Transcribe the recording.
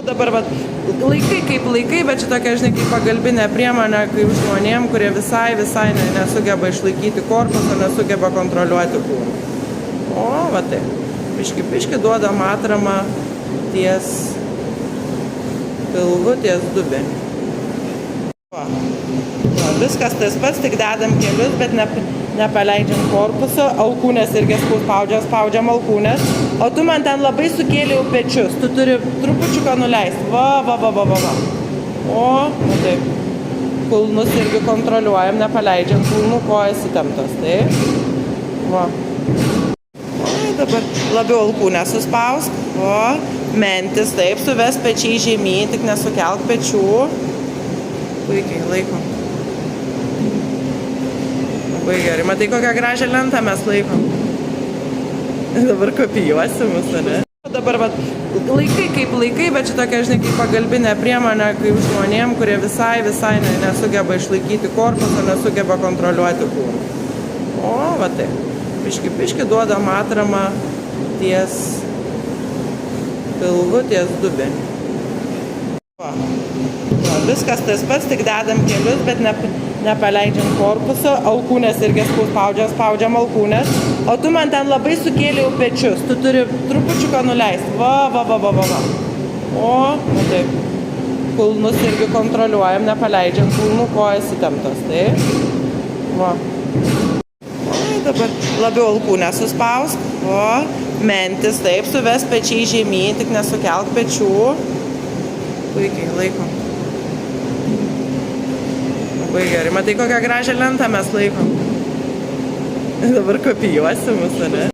Dabar vat, laikai kaip laikai, bet šitokia, žinai, kaip pagalbinė priemonė, kaip žmonėm, kurie visai nesugeba išlaikyti korpuso, nesugeba kontroliuoti kūną. O, va tai, piški duodam atramą ties pilvu, ties dubenį. Va, viskas tas pats, tik dedam kelius, bet nepaleidžiam korpuso, alkūnės irgi spaudžiam alkūnės, o tu man ten labai sukėliau pečius, tu turi trupučiuką nuleisti, va. O, taip, kulnus irgi kontroliuojam, nepaleidžiam kulnų, kojas įtemptos, taip, va. O, dabar labiau alkūnę suspausk, o, mentis, taip, suves pečiai žemyn, tik nesukelk pečių, puikiai, laikom. Labai gerai. Matai, kokią gražią lentą mes laikom. Dabar kopijuosi mus, ne? Dabar vat, laikai kaip laikai, bet šitokia, žinai, kaip pagalbinė priemonė, kaip žmonėm, kurie visai nesugeba išlaikyti korpuso, nesugeba kontroliuoti kūną. O, va tai, piški duodam atramą ties pilvu, ties dubenį. Va, viskas tas pats, tik dedam kelius, bet nepaleidžiam korpuso, alkūnės irgi spaudžiam alkūnės, o tu man ten labai sukėliau pečius, tu turi trupučiuką nuleisti, va. O, taip, kulnus irgi kontroliuojam, nepaleidžiam kulnų, kojas įtemptos, taip, va. O, dabar labiau alkūnę suspausk, o, mentis, taip, suves pečiai žemyn, tik nesukelk pečių, puikiai, laikom. Labai gerai. Matai, kokią gražią lentą mes laikom. Dabar kopijuosi mus, ne?